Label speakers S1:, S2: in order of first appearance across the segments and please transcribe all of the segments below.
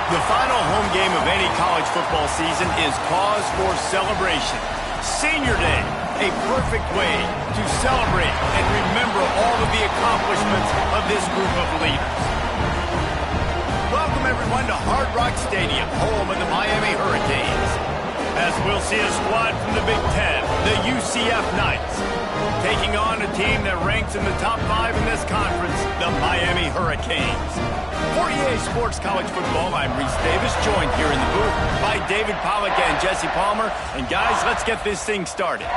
S1: The final home game of any college football season is cause for celebration. Senior Day, a perfect way to celebrate and remember all of the accomplishments of this group of leaders. Welcome everyone to Hard Rock Stadium, home of the Miami Hurricanes. As we'll see a squad from the Big Ten, the UCF Knights, taking on a team that ranks in the top 5 in this conference, the Miami Hurricanes. For EA Sports College Football, I'm Reese Davis, joined here in the booth by David Pollack and Jesse Palmer. And guys, let's get this thing started.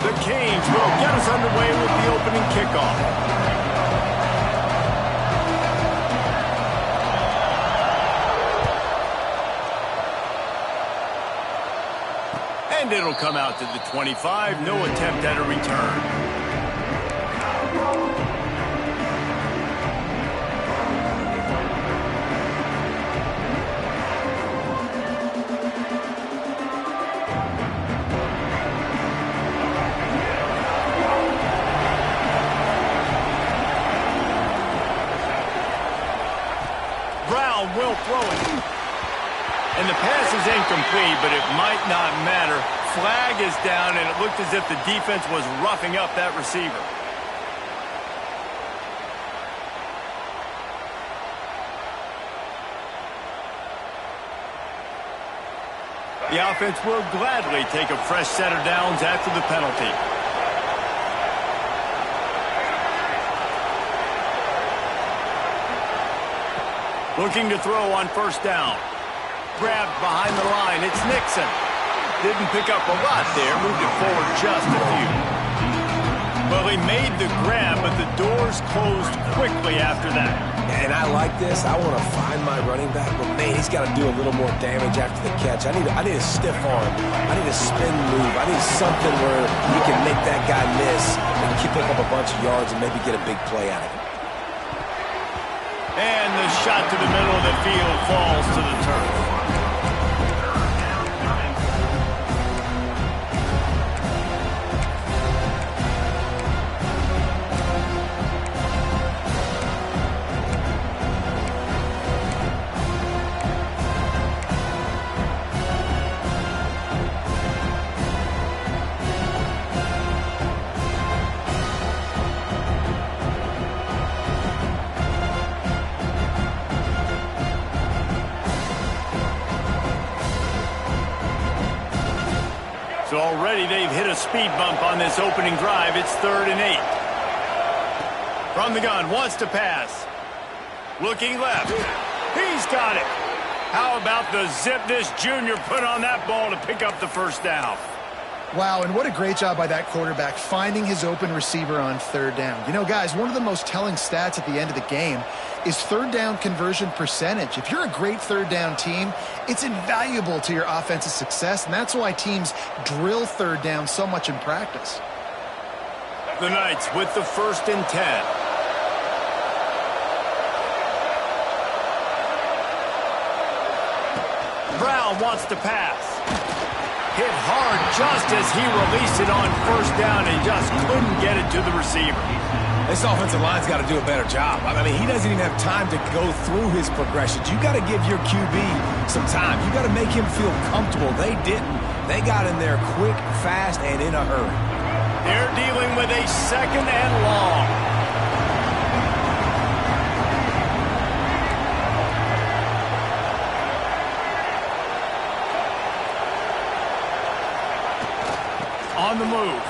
S1: The Canes will get us underway with the opening kickoff. And it'll come out to the 25. No attempt at a return. Brown will throw it. And the pass is incomplete, but it might not matter. Flag is down, and it looked as if the defense was roughing up that receiver. The offense will gladly take a fresh set of downs after the penalty. Looking to throw on first down. Grabbed behind the line. It's Nixon. Didn't pick up a lot there. Moved it forward just a few. Well, he made the grab, but the doors closed quickly after that.
S2: And I like this. I want to find my running back, but man, he's got to do a little more damage after the catch. I need a stiff arm. I need a spin move. I need something where he can make that guy miss and pick up a bunch of yards and maybe get a big play out of it.
S1: And the shot to the middle of the field falls to the turf. So already they've hit a speed bump on this opening drive. It's 3rd and 8. From the gun, wants to pass. Looking left. He's got it. How about the zip this junior put on that ball to pick up the first down?
S3: Wow, and what a great job by that quarterback finding his open receiver on 3rd down. You know, guys, one of the most telling stats at the end of the game is 3rd down conversion percentage. If you're a great 3rd down team, it's invaluable to your offensive success, and that's why teams drill 3rd down so much in practice.
S1: The Knights with the 1st and 10. Brown wants to pass. Hit hard just as he released it on 1st down and just couldn't get it to the receiver.
S2: This offensive line's got to do a better job. I mean, he doesn't even have time to go through his progressions. You got to give your QB some time. You got to make him feel comfortable. They didn't. They got in there quick, fast, and in a hurry.
S1: They're dealing with a 2nd and long. On the move.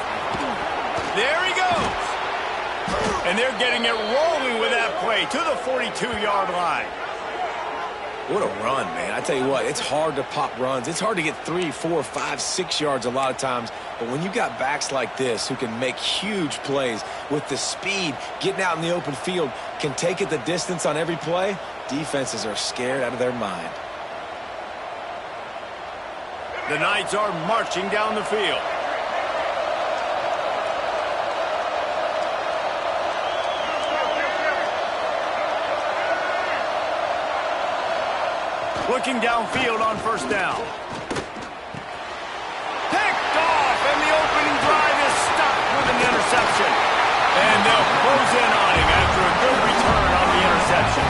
S1: There he goes. And they're getting it rolling with that play to the 42-yard line.
S2: What a run, man. I tell you what, it's hard to pop runs. It's hard to get 3, 4, 5, 6 yards a lot of times. But when you got backs like this who can make huge plays with the speed, getting out in the open field, can take it the distance on every play, defenses are scared out of their mind.
S1: The Knights are marching down the field. Looking downfield on first down. Picked off, and the opening drive is stopped with an interception. And they'll close in on him after a good return on the interception.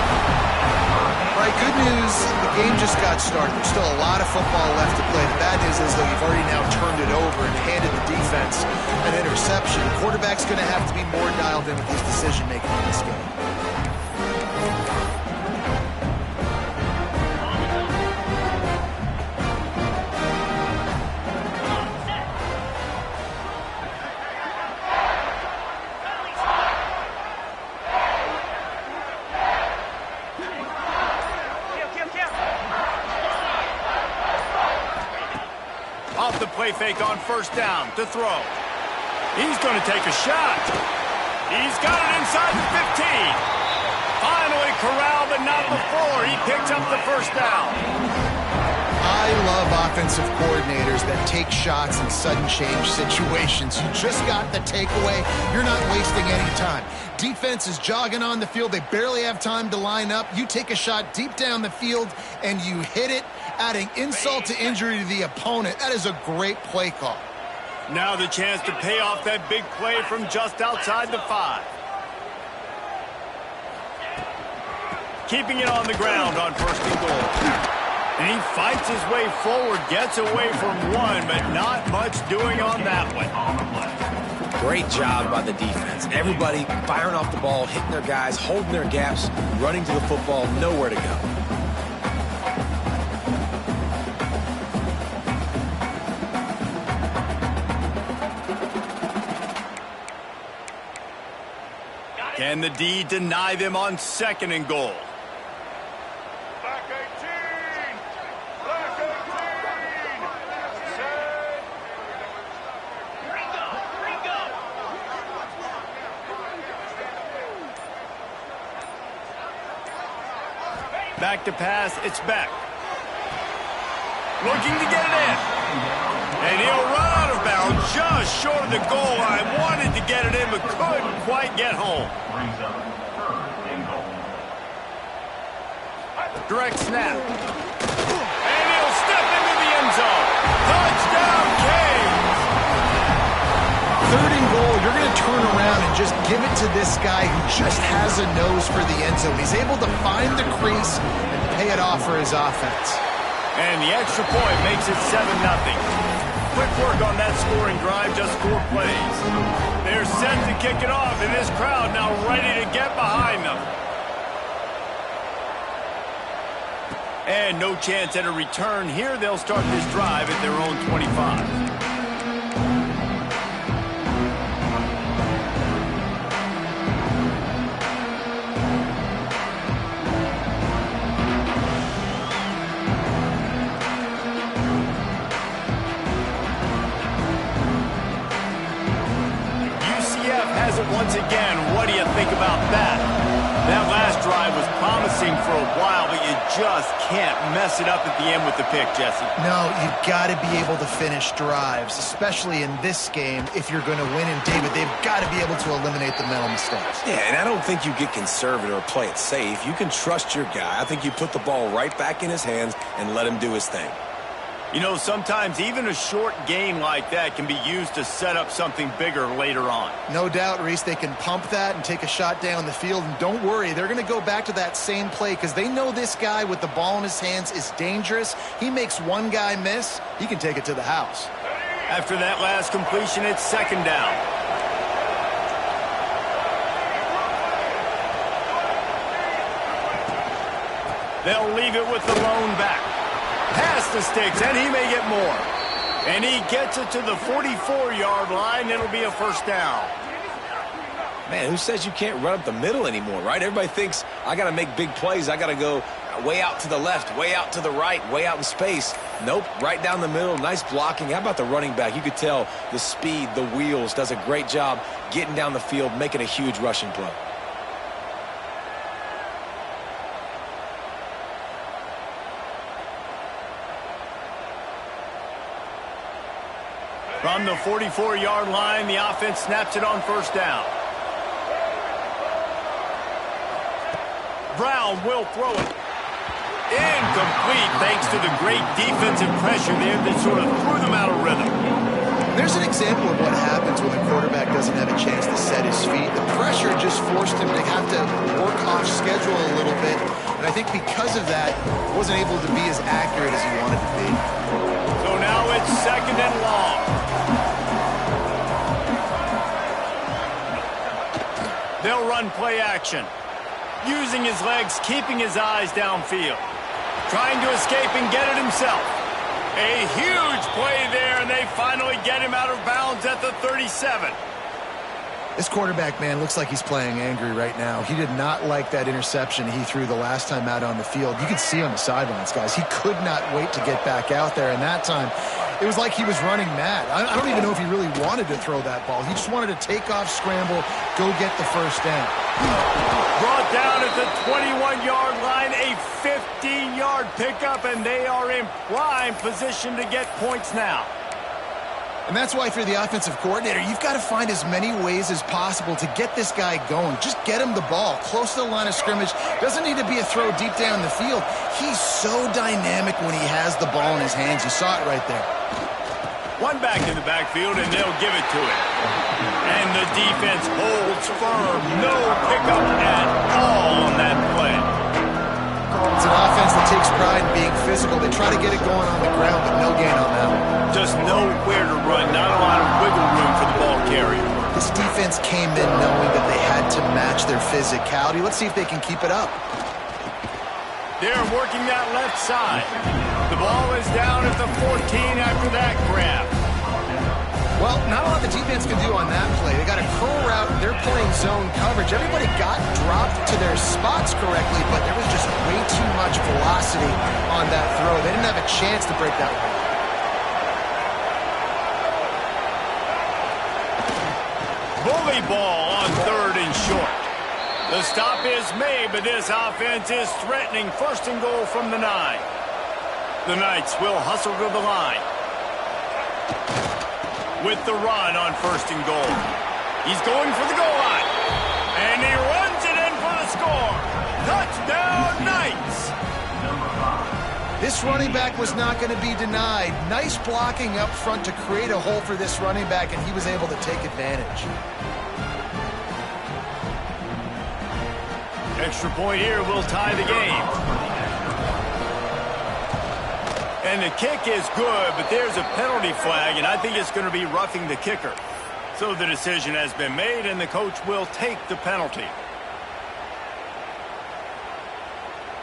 S3: All right, good news, the game just got started. There's still a lot of football left to play. The bad news is, though, you've already now turned it over and handed the defense an interception. The quarterback's going to have to be more dialed in with his decision-making in this game.
S1: Off the play fake on first down to throw. He's going to take a shot. He's got it inside the 15. Finally corralled, but not before. He picks up the first down.
S3: I love offensive coordinators that take shots in sudden change situations. You just got the takeaway. You're not wasting any time. Defense is jogging on the field. They barely have time to line up. You take a shot deep down the field, and you hit it, adding insult to injury to the opponent. That is a great play call.
S1: Now the chance to pay off that big play from just outside the 5. Keeping it on the ground on first and goal. And he fights his way forward, gets away from one, but not much doing on that one.
S2: Great job by the defense. Everybody firing off the ball, hitting their guys, holding their gaps, running to the football, nowhere to go.
S1: Can the D deny them on second and goal? Back to pass, it's back. Looking to get it in. And he'll run out of bounds just short of the goal line. Wanted to get it in, but couldn't quite get home. Direct snap. And he'll step into the end zone. Touchdown, Canes!
S3: Third and goal, you're going to turn around and just give it to this guy who just has a nose for the end zone. He's able to find the crease and pay it off for his offense.
S1: And the extra point makes it 7-0. Quick work on that scoring drive, just 4 plays. They're set to kick it off, and this crowd now ready to get behind them. And no chance at a return here. They'll start this drive at their own 25. Once again, what do you think about that? That last drive was promising for a while, but you just can't mess it up at the end with the pick, Jesse.
S3: No, you've got to be able to finish drives, especially in this game. If you're going to win, and David, they've got to be able to eliminate the mental mistakes.
S2: Yeah, and I don't think you get conservative or play it safe. You can trust your guy. I think you put the ball right back in his hands and let him do his thing.
S1: You know, sometimes even a short gain like that can be used to set up something bigger later on.
S3: No doubt, Reese, they can pump that and take a shot down the field. And don't worry, they're going to go back to that same play because they know this guy with the ball in his hands is dangerous. He makes one guy miss, he can take it to the house.
S1: After that last completion, it's second down. They'll leave it with the lone back. Past the sticks, and he may get more. And he gets it to the 44-yard line. It'll be a first down.
S2: Man, who says you can't run up the middle anymore, right? Everybody thinks, I got to make big plays. I got to go way out to the left, way out to the right, way out in space. Nope, right down the middle, nice blocking. How about the running back? You could tell the speed, the wheels, does a great job getting down the field, making a huge rushing play.
S1: From the 44-yard line, the offense snaps it on first down. Brown will throw it. Incomplete thanks to the great defensive pressure there that sort of threw them out of rhythm.
S3: There's an example of what happens when the quarterback doesn't have a chance to set his feet. The pressure just forced him to have to work off schedule a little bit. And I think because of that, wasn't able to be as accurate as he wanted to be.
S1: So now it's 2nd and long. They'll run play action. Using his legs, keeping his eyes downfield. Trying to escape and get it himself. A huge play there, and they finally get him out of bounds at the 37.
S3: This quarterback, man, looks like he's playing angry right now. He did not like that interception he threw the last time out on the field. You can see on the sidelines, guys. He could not wait to get back out there, and that time it was like he was running mad. I don't even know if he really wanted to throw that ball. He just wanted to take off, scramble, go get the first down.
S1: Brought down at the 21-yard line, a 15-yard pickup, and they are in prime position to get points now.
S3: And that's why if you're the offensive coordinator, you've got to find as many ways as possible to get this guy going. Just get him the ball close to the line of scrimmage. Doesn't need to be a throw deep down the field. He's so dynamic when he has the ball in his hands. You saw it right there.
S1: One back in the backfield, and they'll give it to him. And the defense holds firm. No pickup at all on that play.
S3: It's an offense that takes pride in being physical. They try to get it going on the ground, but no gain on that one.
S1: Just nowhere to run. Not a lot of wiggle room for the ball carrier.
S3: This defense came in knowing that they had to match their physicality. Let's see if they can keep it up.
S1: They're working that left side. The ball is down at the 14 after that grab.
S3: Well, not a lot the defense can do on that play. They got a curl route. They're playing zone coverage. Everybody got dropped to their spots correctly, but there was just way too much velocity on that throw. They didn't have a chance to break that one.
S1: Bully ball on 3rd and short. The stop is made, but this offense is threatening 1st and goal from the 9. The Knights will hustle to the line. With the run on 1st and goal. He's going for the goal line. And he runs it in for the score. Touchdown, Knights!
S3: This running back was not going to be denied. Nice blocking up front to create a hole for this running back, and he was able to take advantage.
S1: Extra point here will tie the game. And the kick is good, but there's a penalty flag, and I think it's going to be roughing the kicker. So the decision has been made, and the coach will take the penalty.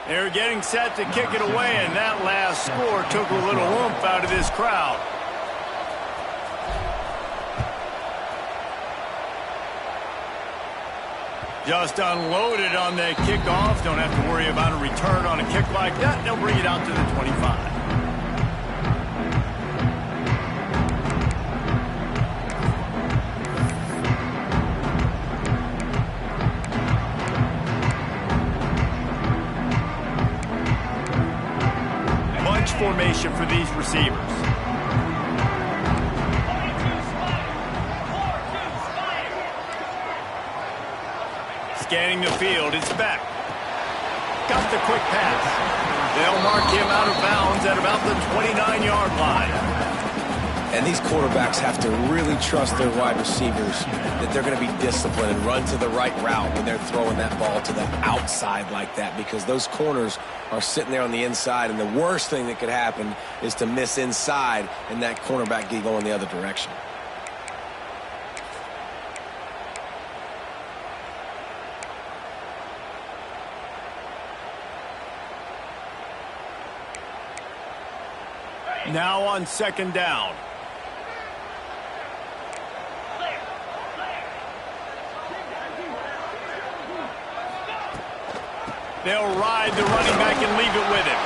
S1: They're getting set to kick it away, and that last score took a little oomph out of this crowd. Just unloaded on the kickoff. Don't have to worry about a return on a kick like that. They'll bring it out to the 25. Bunch formation for these receivers. Scanning the field, it's back. Got the quick pass. They'll mark him out of bounds at about the 29-yard line.
S2: And these quarterbacks have to really trust their wide receivers that they're going to be disciplined and run to the right route when they're throwing that ball to the outside like that, because those corners are sitting there on the inside, and the worst thing that could happen is to miss inside and that cornerback get going the other direction.
S1: Now on 2nd down. They'll ride the running back and leave it with him.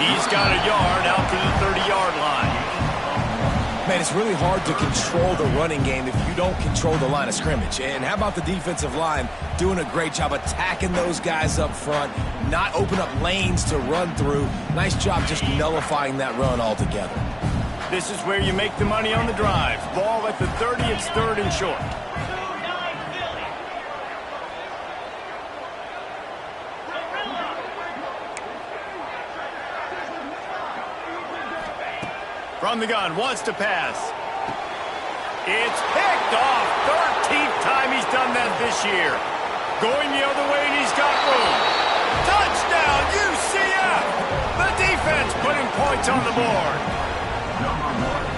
S1: He's got a yard out to the 30-yard line.
S2: Man, it's really hard to control the running game if you don't control the line of scrimmage. And how about the defensive line doing a great job attacking those guys up front, not open up lanes to run through. Nice job just nullifying that run altogether.
S1: This is where you make the money on the drive. Ball at the 30, it's 3rd and short. On the gun, wants to pass. It's picked off. 13th time he's done that this year. Going the other way, and he's got room. Touchdown, UCF! The defense putting points on the board.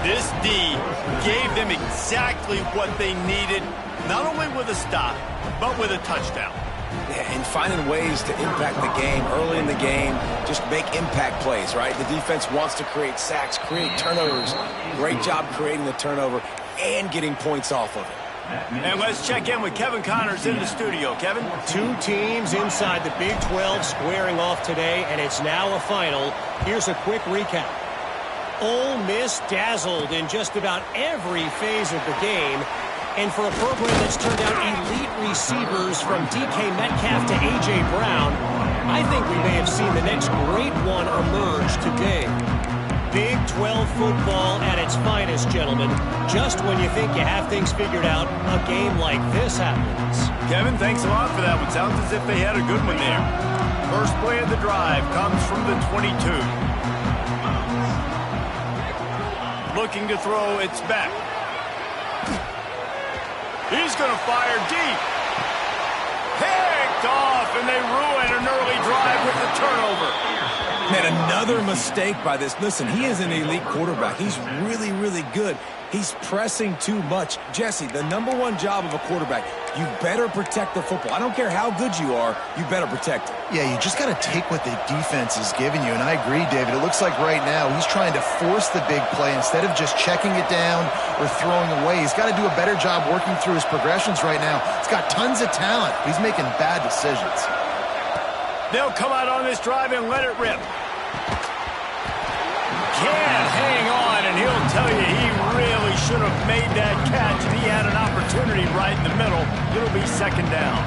S1: This D gave them exactly what they needed, not only with a stop, but with a touchdown.
S2: Yeah, and finding ways to impact the game early in the game, just make impact plays, right? The defense wants to create sacks, create turnovers. Great job creating the turnover and getting points off of it.
S1: And let's check in with Kevin Connors in the studio. Kevin?
S4: Two teams inside the Big 12 squaring off today, and it's now a final. Here's a quick recap. Ole Miss dazzled in just about every phase of the game. And for a program that's turned out elite receivers from DK Metcalf to A.J. Brown, I think we may have seen the next great one emerge today. Big 12 football at its finest, gentlemen. Just when you think you have things figured out, a game like this happens.
S1: Kevin, thanks a lot for that one. Sounds as if they had a good one there. First play of the drive comes from the 22. Looking to throw, it's back. He's going to fire deep. Picked off, and they ruin an early drive with the turnover.
S2: Man, another mistake by this. Listen, he is an elite quarterback. He's really, really good. He's pressing too much. Jesse, the #1 job of a quarterback, you better protect the football. I don't care how good you are, you better protect it.
S3: Yeah, you just got to take what the defense is giving you. And I agree, David. It looks like right now he's trying to force the big play instead of just checking it down or throwing away. He's got to do a better job working through his progressions right now. He's got tons of talent. He's making bad decisions.
S1: They'll come out on this drive and let it rip. Can't hang on, and he'll tell you he really should have made that catch, and he had an opportunity right in the middle. It'll be second down.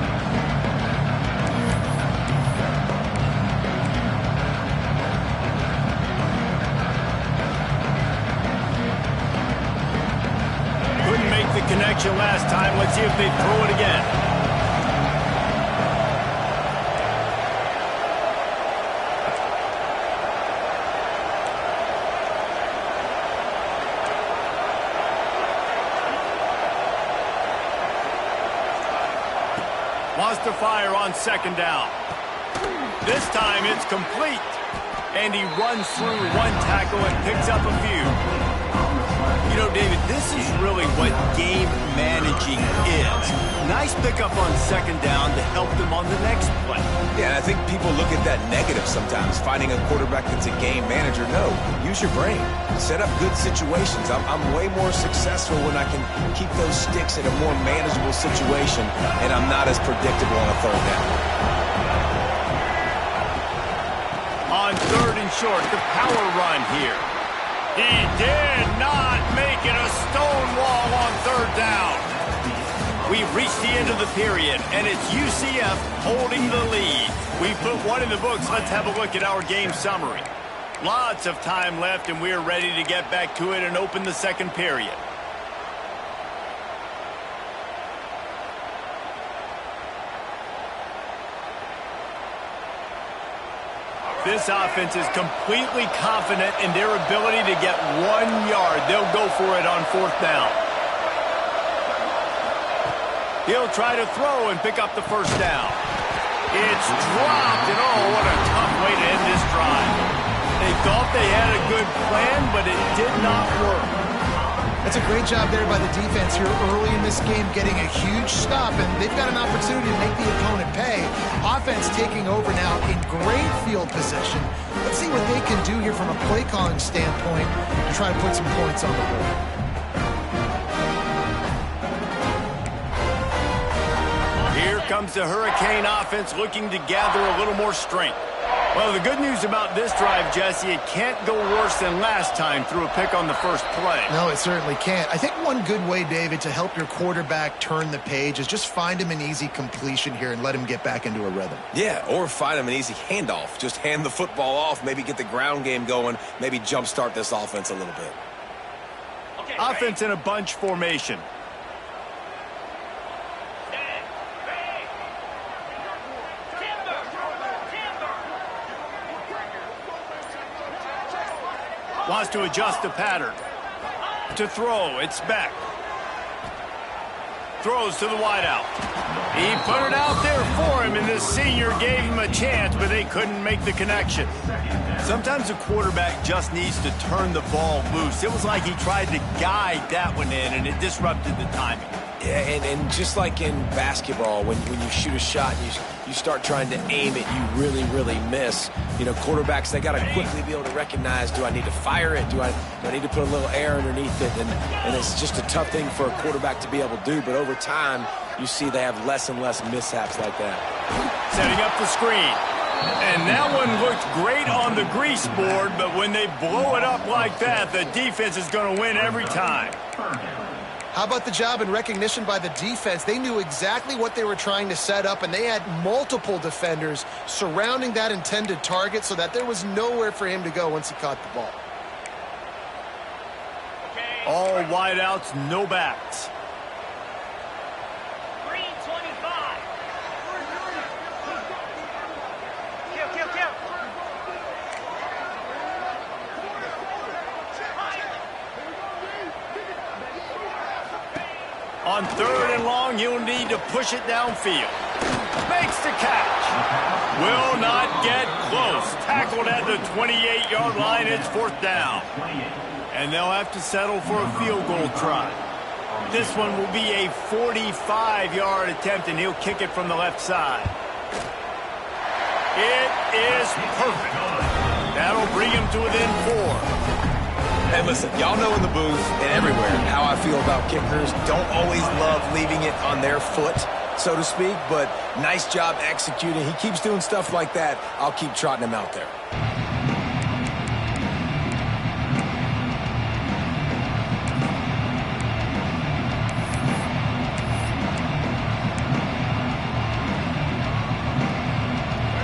S1: Couldn't make the connection last time. Let's see if they throw it again. Wants to fire on second down. This time it's complete. And he runs through one tackle and picks up a few. You know, David, this is really what game managing is. Nice pickup on second down to help them on the next play.
S2: Yeah, and I think people look at that negative sometimes, finding a quarterback that's a game manager. No, use your brain. Set up good situations. I'm way more successful when I can keep those sticks in a more manageable situation, and I'm not as predictable on a third down.
S1: On third and short, the power run here. He did not make it a stone wall on third down. We've reached the end of the period, and it's UCF holding the lead. We put one in the books. Let's have a look at our game summary. Lots of time left, and we're ready to get back to it and open the second period. This offense is completely confident in their ability to get 1 yard. They'll go for it on fourth down. He'll try to throw and pick up the first down. It's dropped, and oh, what a tough way to end this drive. They thought they had a good plan, but it did not work.
S3: That's a great job there by the defense here early in this game, getting a huge stop, and they've got an opportunity to make the opponent pay. Offense taking over now in great field position. Let's see what they can do here from a play calling standpoint to try to put some points on the board.
S1: Here comes the Hurricane offense looking to gather a little more strength. Well, the good news about this drive, Jesse, it can't go worse than last time through a pick on the first play.
S3: No, it certainly can't. I think one good way, David, to help your quarterback turn the page is just find him an easy completion here and let him get back into a rhythm.
S2: Yeah, or find him an easy handoff. Just hand the football off, maybe get the ground game going, maybe jumpstart this offense a little bit.
S1: Okay, offense in a bunch formation. Wants to adjust the pattern. To throw, it's Beck. Throws to the wideout. He put it out there for him, and the senior gave him a chance, but they couldn't make the connection. Sometimes a quarterback just needs to turn the ball loose. It was like he tried to guide that one in, and it disrupted the timing.
S2: Yeah, and just like in basketball, when you shoot a shot and you start trying to aim it, you really, really miss. You know, quarterbacks, they got to quickly be able to recognize, do I need to fire it? Do I need to put a little air underneath it? And it's just a tough thing for a quarterback to be able to do. But over time, you see they have less and less mishaps like that.
S1: Setting up the screen. And that one looked great on the grease board, but when they blow it up like that, the defense is going to win every time.
S3: How about the job and recognition by the defense? They knew exactly what they were trying to set up, and they had multiple defenders surrounding that intended target so that there was nowhere for him to go once he caught the ball.
S1: All wideouts, no backs. On 3rd and long, he'll need to push it downfield. Makes the catch. Will not get close. Tackled at the 28-yard line. It's 4th down. And they'll have to settle for a field goal try. This one will be a 45-yard attempt, and he'll kick it from the left side. It is perfect. That'll bring him to within 4.
S2: Hey, listen, y'all know in the booth and everywhere how I feel about kickers. Don't always love leaving it on their foot, so to speak, but nice job executing. He keeps doing stuff like that. I'll keep trotting him out there.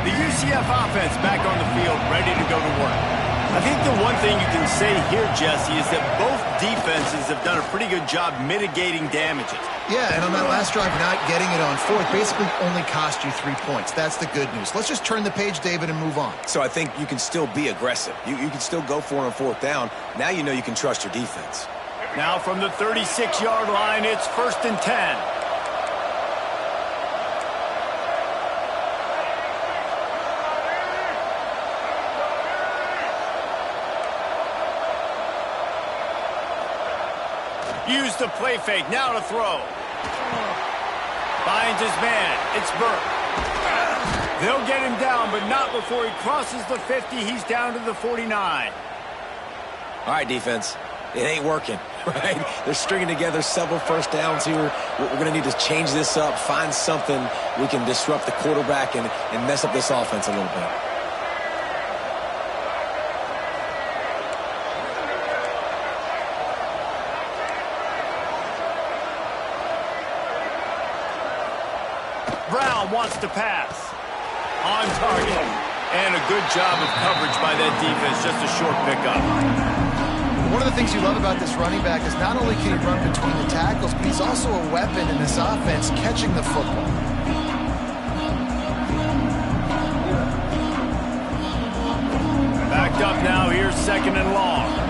S1: The UCF offense back on the field, ready to go to work. I think the one thing you can say here, Jesse, is that both defenses have done a pretty good job mitigating damages.
S3: Yeah, and on that last drive, not getting it on 4th basically only cost you 3 points. That's the good news. Let's just turn the page, David, and move on.
S2: So I think you can still be aggressive. You can still go for it on 4th down. Now you know you can trust your defense.
S1: Now from the 36-yard line, it's 1st and 10. Use the play fake, now to throw. Finds his man, it's Burke. They'll get him down, but not before he crosses the 50. He's down to the 49.
S2: All right, defense, it ain't working, right? They're stringing together several first downs here. We're going to need to change this up, find something we can disrupt the quarterback and mess up this offense a little bit.
S1: Brown wants to pass. On target. And a good job of coverage by that defense. Just a short pickup.
S3: One of the things you love about this running back is not only can he run between the tackles, but he's also a weapon in this offense catching the football.
S1: Backed up now. Here's 2nd and long.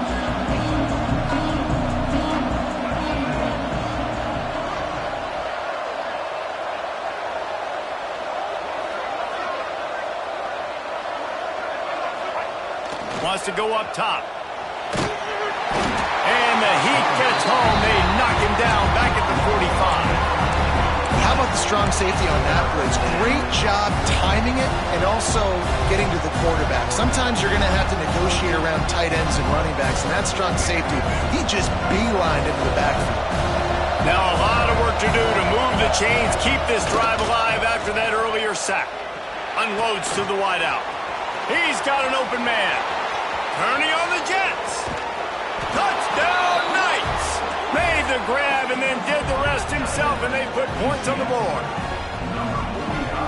S1: Wants to go up top. And the heat gets home. They knock him down back at the 45.
S3: How about the strong safety on that blitz? Great job timing it and also getting to the quarterback. Sometimes you're going to have to negotiate around tight ends and running backs, and that strong safety, he just beelined into the backfield.
S1: Now a lot of work to do to move the chains, keep this drive alive after that earlier sack. Unloads to the wideout. He's got an open man. Turning on the Jets. Touchdown, Knights. Made the grab and then did the rest himself, and they put points on the board.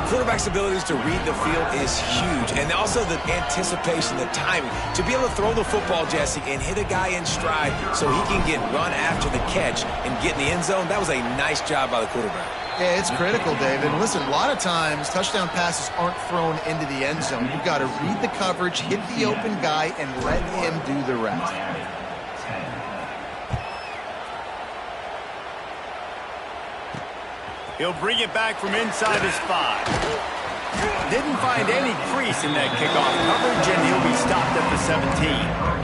S2: Quarterback's abilities to read the field is huge, and also the anticipation, the timing. To be able to throw the football, Jesse, and hit a guy in stride so he can get run after the catch and get in the end zone, that was a nice job by the quarterback.
S3: Yeah, it's critical, David. Listen, a lot of times touchdown passes aren't thrown into the end zone. You've got to read the coverage, hit the open guy, and let him do the rest.
S1: He'll bring it back from inside his 5. Didn't find any crease in that kickoff coverage, and he'll be stopped at the 17.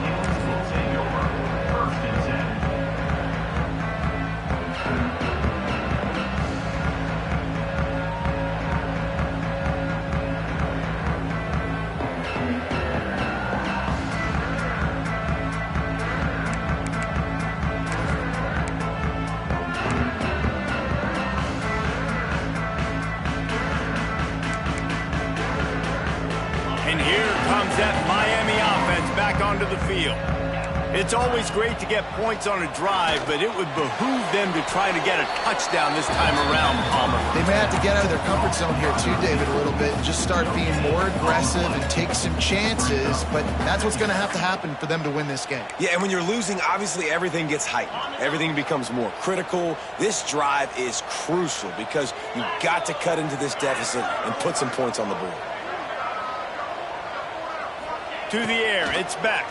S1: And here comes that Miami offense back onto the field. It's always great to get points on a drive, but it would behoove them to try to get a touchdown this time around, Palmer.
S3: They may have to get out of their comfort zone here too, David, a little bit, and just start being more aggressive and take some chances, but that's what's going to have to happen for them to win this game.
S2: Yeah, and when you're losing, obviously everything gets heightened. Everything becomes more critical. This drive is crucial because you've got to cut into this deficit and put some points on the board.
S1: To the air, it's back.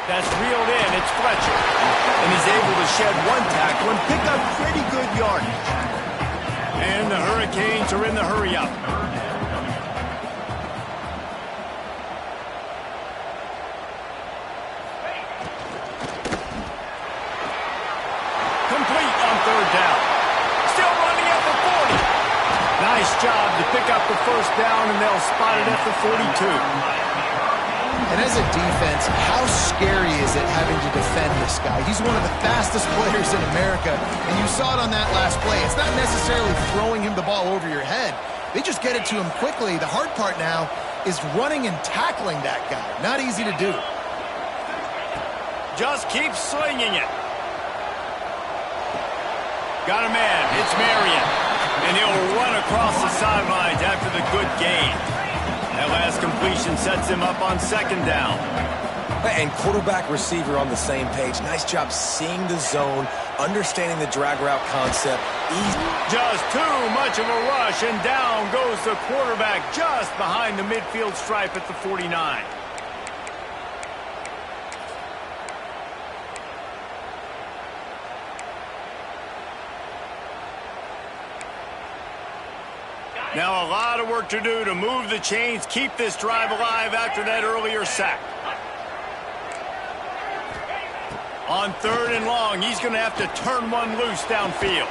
S1: That's reeled in, it's Fletcher. And he's able to shed one tackle and pick up pretty good yardage. And the Hurricanes are in the hurry-up. Complete on 3rd down. Still running at the 40. Nice job to pick up the 1st down, and they'll spot it at the 42.
S3: And as a defense, how scary is it having to defend this guy? He's one of the fastest players in America, and you saw it on that last play. It's not necessarily throwing him the ball over your head. They just get it to him quickly. The hard part now is running and tackling that guy. Not easy to do.
S1: Just keep slinging it. Got a man. It's Marion. And he'll run across the sidelines after the good gain. That last completion sets him up on 2nd down.
S2: And quarterback, receiver on the same page. Nice job seeing the zone, understanding the drag route concept.
S1: Just too much of a rush, and down goes the quarterback just behind the midfield stripe at the 49. Now a lot of work to do to move the chains, keep this drive alive after that earlier sack. On 3rd and long, he's going to have to turn one loose downfield.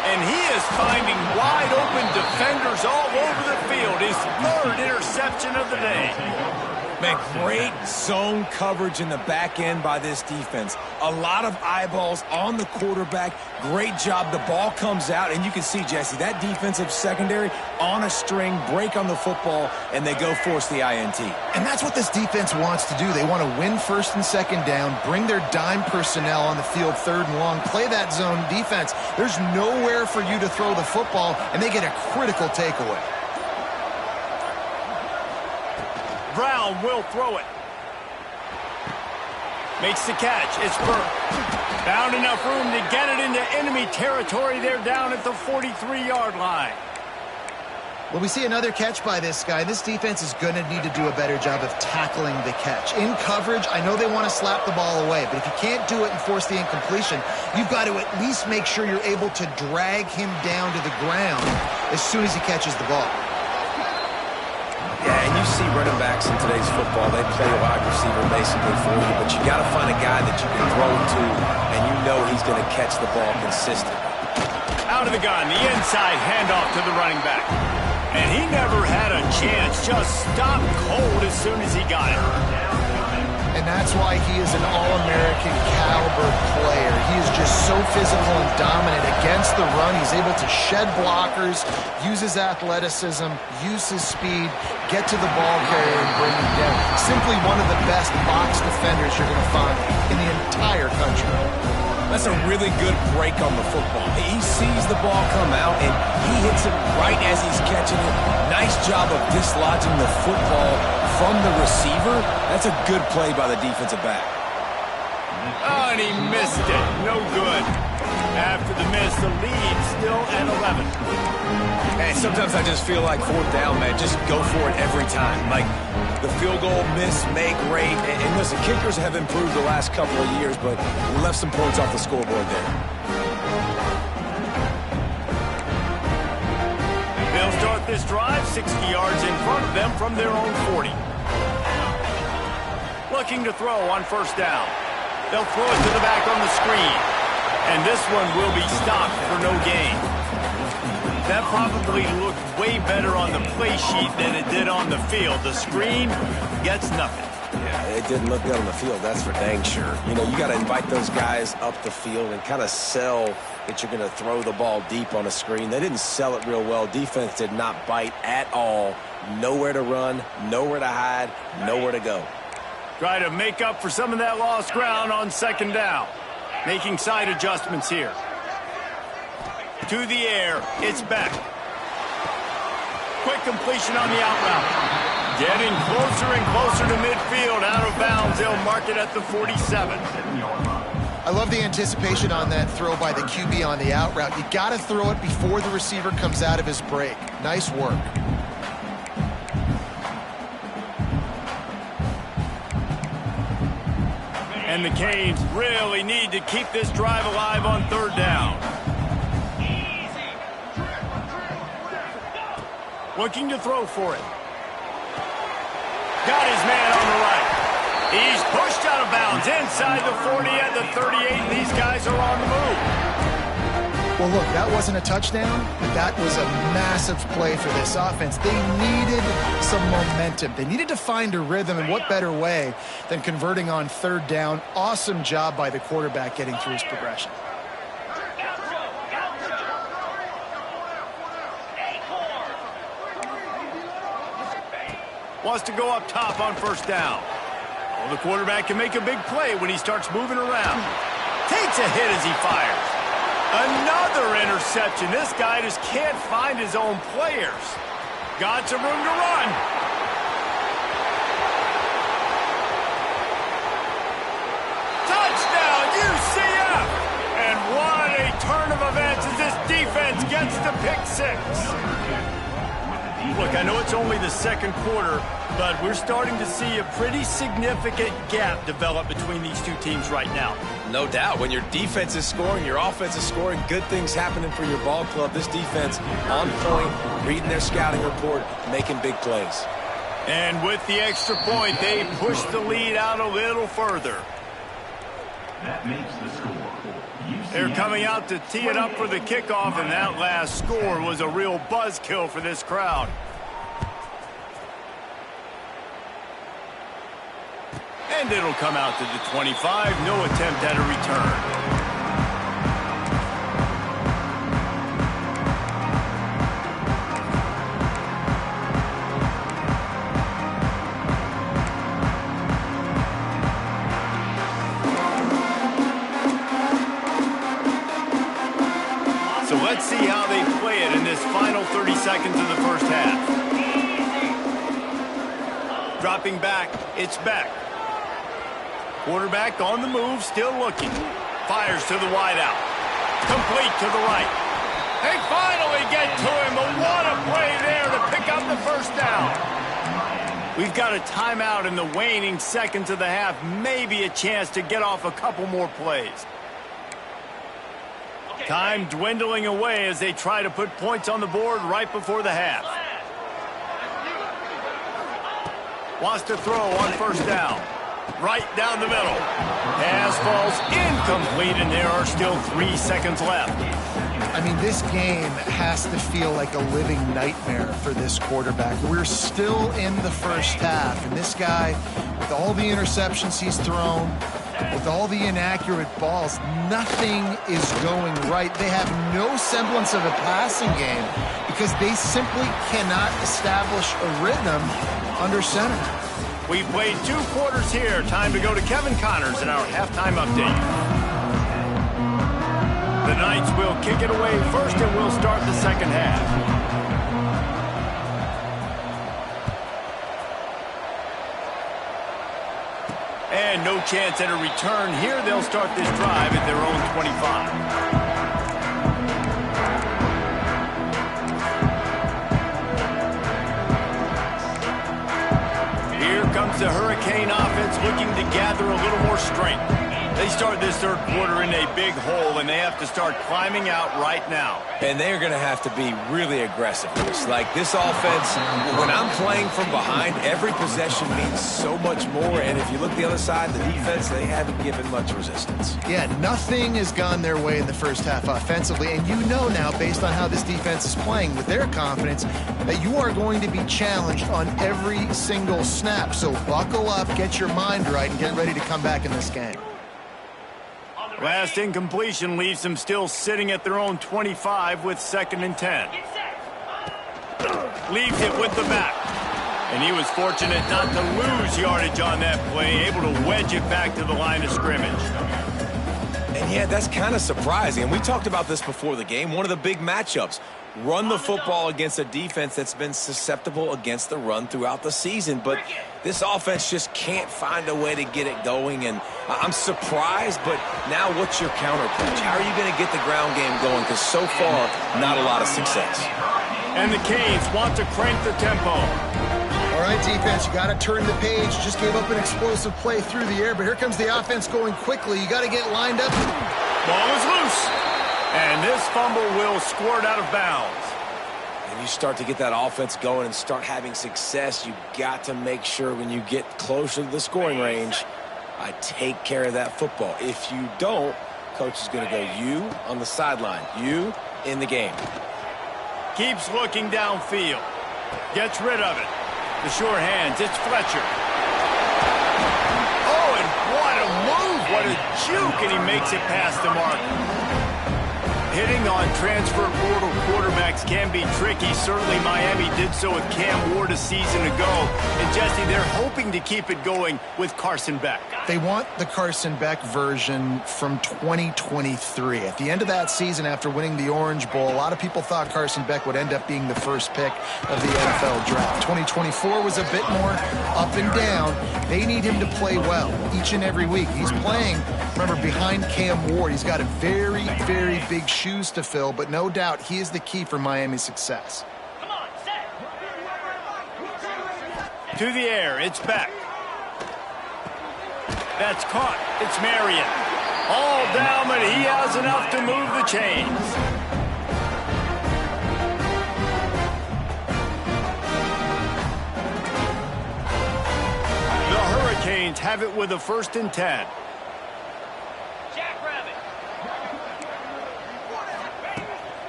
S1: And he is finding wide open defenders all over the field. His 3rd interception of the day.
S2: Man, great zone coverage in the back end by this defense. A lot of eyeballs on the quarterback. Great job. The ball comes out, and you can see, Jesse, that defensive secondary on a string, break on the football, and they go force the INT.
S3: And that's what this defense wants to do. They want to win 1st and 2nd down, bring their dime personnel on the field 3rd and long, play that zone defense. There's nowhere for you to throw the football, and they get a critical takeaway.
S1: Brown will throw it. Makes the catch. It's Burke. Found enough room to get it into enemy territory. They're down at the 43-yard line.
S3: Well, we see another catch by this guy. This defense is going to need to do a better job of tackling the catch. In coverage, I know they want to slap the ball away, but if you can't do it and force the incompletion, you've got to at least make sure you're able to drag him down to the ground as soon as he catches the ball.
S2: Yeah, and you see running backs in today's football, they play a wide receiver basically for you, but you got to find a guy that you can throw to, and you know he's going to catch the ball consistently.
S1: Out of the gun, the inside handoff to the running back. And he never had a chance, just stopped cold as soon as he got it.
S3: And that's why he is an All-American caliber player. He is just so physical and dominant against the run. He's able to shed blockers, use his athleticism, use his speed, get to the ball carrier and bring him down. Simply one of the best box defenders you're going to find in the entire country.
S2: That's a really good break on the football. He sees the ball come out, and he hits it right as he's catching it. Nice job of dislodging the football from the receiver. That's a good play by the defensive back.
S1: Oh, and he missed it. No good. After the miss, the lead still at 11.
S2: And sometimes I just feel like fourth down, man, just go for it every time. Like the field goal miss, make rate. And listen, kickers have improved the last couple of years, but we left some points off the scoreboard there.
S1: They'll start this drive 60 yards in front of them from their own 40. Looking to throw on first down. They'll throw it to the back on the screen. And this one will be stopped for no gain. That probably looked way better on the play sheet than it did on the field. The screen gets nothing.
S2: Yeah, it didn't look good on the field, that's for dang sure. You know, you got to invite those guys up the field and kind of sell that you're going to throw the ball deep on a screen. They didn't sell it real well. Defense did not bite at all. Nowhere to run, nowhere to hide, nowhere to go.
S1: Try to make up for some of that lost ground on second down. Making side adjustments here. To the air, it's back. Quick completion on the out route. Getting closer and closer to midfield. Out of bounds, they'll mark it at the 47.
S3: I love the anticipation on that throw by the QB on the out route. You got to throw it before the receiver comes out of his break. Nice work.
S1: And the Canes really need to keep this drive alive on third down. Looking to throw for it. Got his man on the right. He's pushed out of bounds inside the 40 at the 38. And these guys are on the move.
S3: Well, look, that wasn't a touchdown, but that was a massive play for this offense. They needed some momentum. They needed to find a rhythm, and what better way than converting on third down. Awesome job by the quarterback getting through his progression.
S1: Wants to go up top on first down. Well, the quarterback can make a big play when he starts moving around. Takes a hit as he fires. Another interception. This guy just can't find his own players. Got some room to run. Touchdown, UCF! And what a turn of events as this defense gets the pick six. Look, I know it's only the second quarter, but we're starting to see a pretty significant gap develop between these two teams right now.
S2: No doubt. When your defense is scoring, your offense is scoring, good things happening for your ball club. This defense on point, reading their scouting report, making big plays.
S1: And with the extra point, they push the lead out a little further.
S5: That makes the score.
S1: They're coming out to tee it up for the kickoff, and that last score was a real buzzkill for this crowd. And it'll come out to the 25. No attempt at a return. So let's see how they play it in this final 30 seconds of the first half. Dropping back, it's back. Quarterback on the move, still looking. Fires to the wideout. Complete to the right. They finally get to him, but what a play there to pick up the first down. We've got a timeout in the waning seconds of the half. Maybe a chance to get off a couple more plays. Time dwindling away as they try to put points on the board right before the half. Wants to throw on first down. Right down the middle. Pass falls incomplete, and there are still 3 seconds left.
S3: I mean, this game has to feel like a living nightmare for this quarterback. We're still in the first half, and this guy, with all the interceptions he's thrown, with all the inaccurate balls, nothing is going right. They have no semblance of a passing game because they simply cannot establish a rhythm under center.
S1: We played 2 quarters here. Time to go to Kevin Connors in our halftime update. The Knights will kick it away first, and we'll start the second half. And no chance at a return here. They'll start this drive at their own 25. Here comes the Hurricane offense looking to gather a little more strength. They start this third quarter in a big hole, and they have to start climbing out right now.
S2: And they're going to have to be really aggressive. Like this offense, when I'm playing from behind, every possession means so much more. And if you look the other side, the defense, they haven't given much resistance.
S3: Yeah, nothing has gone their way in the first half offensively. And you know now, based on how this defense is playing with their confidence, that you are going to be challenged on every single snap. So buckle up, get your mind right, and get ready to come back in this game.
S1: Last incompletion leaves them still sitting at their own 25 with 2nd and 10. Leaves it with the back. And he was fortunate not to lose yardage on that play, able to wedge it back to the line of scrimmage.
S2: And yeah, that's kind of surprising. And we talked about this before the game. One of the big matchups. Run the football against a defense that's been susceptible against the run throughout the season. But this offense just can't find a way to get it going. And I'm surprised, but now what's your counterpunch? How are you going to get the ground game going? Because so far, not a lot of success.
S1: And the Canes want to crank the tempo.
S3: All right, defense, you got to turn the page. Just gave up an explosive play through the air, but here comes the offense going quickly. You got to get lined up.
S1: Ball is loose. And this fumble will squirt out of bounds.
S2: And you start to get that offense going and start having success, you got to make sure when you get closer to the scoring range, I take care of that football. If you don't, coach is going to go you on the sideline, you in the game.
S1: Keeps looking downfield. Gets rid of it. The sure hands, it's Fletcher. Oh, and what a move, what a juke, and he makes it past the mark. Hitting on transfer portal quarterbacks can be tricky. Certainly Miami did so with Cam Ward a season ago. And Jesse, they're hoping to keep it going with Carson Beck.
S3: They want the Carson Beck version from 2023. At the end of that season, after winning the Orange Bowl, a lot of people thought Carson Beck would end up being the first pick of the NFL draft. 2024 was a bit more up and down. They need him to play well each and every week. He's playing, remember, behind Cam Ward. He's got a very, very big shoes to fill, but no doubt he is the key for Miami's success.
S1: To the air, it's Beck. That's caught. It's Marion. All down, but he has enough to move the chains. The Hurricanes have it with a 1st and 10.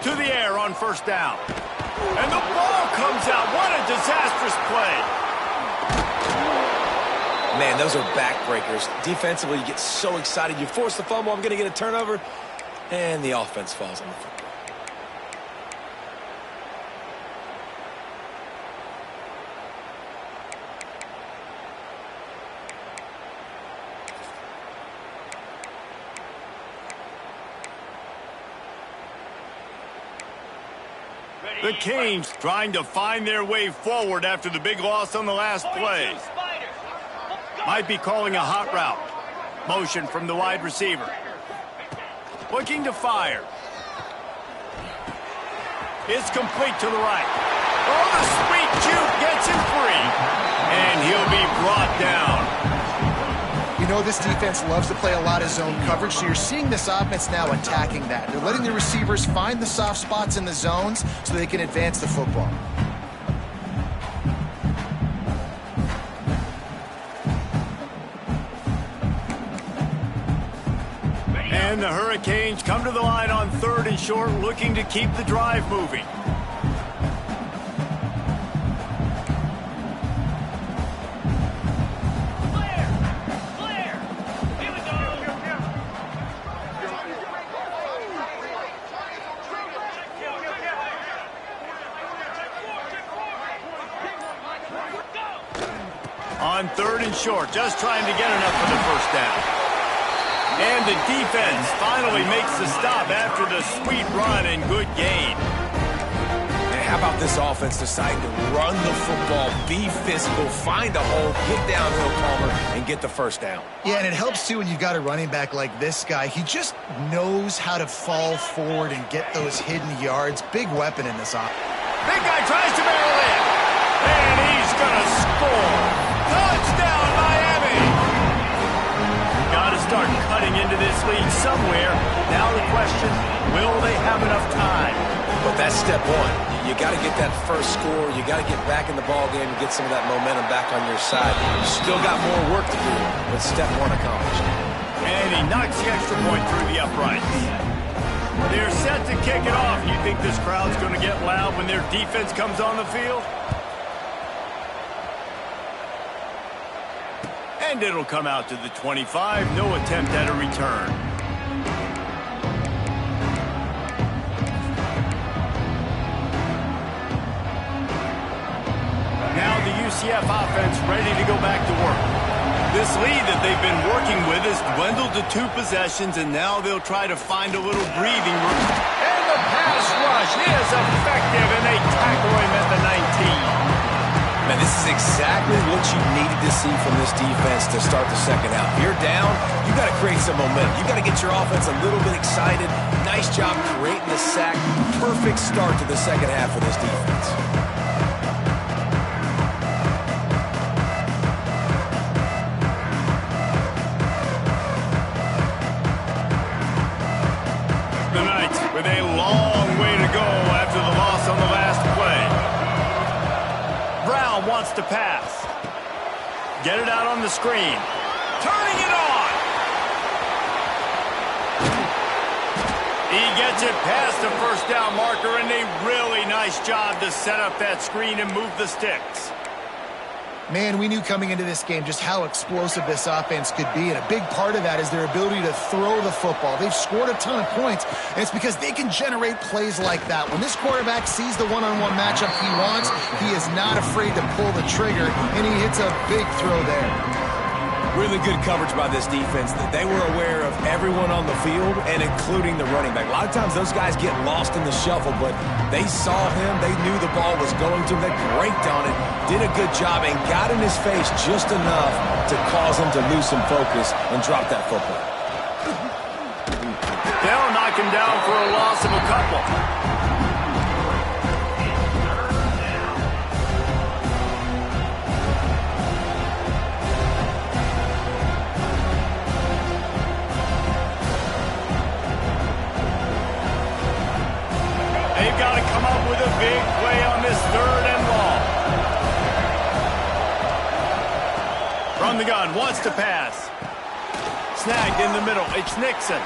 S1: To the air on 1st down. And the ball comes out. What a disastrous play.
S2: Man, those are backbreakers. Defensively, you get so excited. You force the fumble, I'm going to get a turnover, and the offense falls on the football.
S1: The Canes trying to find their way forward after the big loss on the last play. Might be calling a hot route. Motion from the wide receiver. Looking to fire. It's complete to the right. Oh, the sweet juke gets him free. And he'll be brought down.
S3: You know this defense loves to play a lot of zone coverage, so you're seeing this offense now attacking that. They're letting the receivers find the soft spots in the zones so they can advance the football.
S1: And the Hurricanes come to the line on 3rd and short, looking to keep the drive moving. On 3rd and short, just trying to get enough for the 1st down. And the defense finally makes the stop after the sweet run and good gain.
S2: And how about this offense deciding to run the football, be physical, find a hole, get downhill calmer, and get the first down?
S3: Yeah, and it helps, too, when you've got a running back like this guy. He just knows how to fall forward and get those hidden yards. Big weapon in this offense.
S1: Big guy tries to barrel in. And he's going to score. Touchdown, Miami! Got to start cutting into this lead somewhere. Now the question, will they have enough time?
S2: But that's step one. You got to get that first score. You got to get back in the ball game and get some of that momentum back on your side. You still got more work to do, but step one accomplished.
S1: And he knocks the extra point through the uprights. They're set to kick it off. You think this crowd's going to get loud when their defense comes on the field? And it'll come out to the 25. No attempt at a return. Now the UCF offense ready to go back to work. This lead that they've been working with has dwindled to 2 possessions, and now they'll try to find a little breathing room. And the pass rush is effective, and they tackle him at the 19.
S2: Man, this is exactly what you needed to see from this defense to start the second half. If you're down, you got to create some momentum. You got to get your offense a little bit excited. Nice job creating the sack. Perfect start to the second half for this defense.
S1: The Knights with a long way to go after the loss on the last play. Brown wants to pass. Get it out on the screen. Turning it on. He gets it past the first down marker, and a really nice job to set up that screen and move the sticks.
S3: Man, we knew coming into this game just how explosive this offense could be, and a big part of that is their ability to throw the football. They've scored a ton of points, and it's because they can generate plays like that. When this quarterback sees the one-on-one matchup he wants, he is not afraid to pull the trigger, and he hits a big throw there.
S2: Really good coverage by this defense. They were aware of everyone on the field, and including the running back. A lot of times those guys get lost in the shuffle, but they saw him. They knew the ball was going to him. They braked on it, did a good job, and got in his face just enough to cause him to lose some focus and drop that football.
S1: They'll knock him down for a loss of a couple. They've got to come up with a big play on this 3rd and long. From the gun, wants to pass. Snagged in the middle. It's Nixon.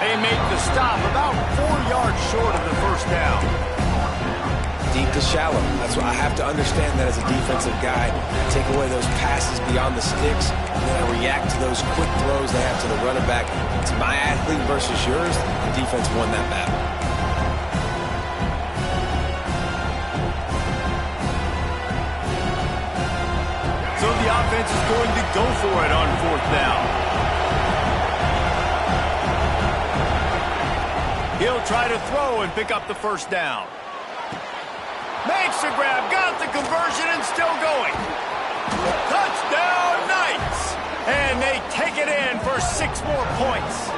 S1: They make the stop about 4 yards short of the first down.
S2: Deep to shallow. That's why I have to understand that as a defensive guy. I take away those passes beyond the sticks, and then I react to those quick throws they have to the running back. It's my athlete versus yours. The defense won that battle.
S1: So the offense is going to go for it on 4th down. He'll try to throw and pick up the first down. Makes the grab, got the conversion, and still going. Touchdown, Knights! And they take it in for 6 more points.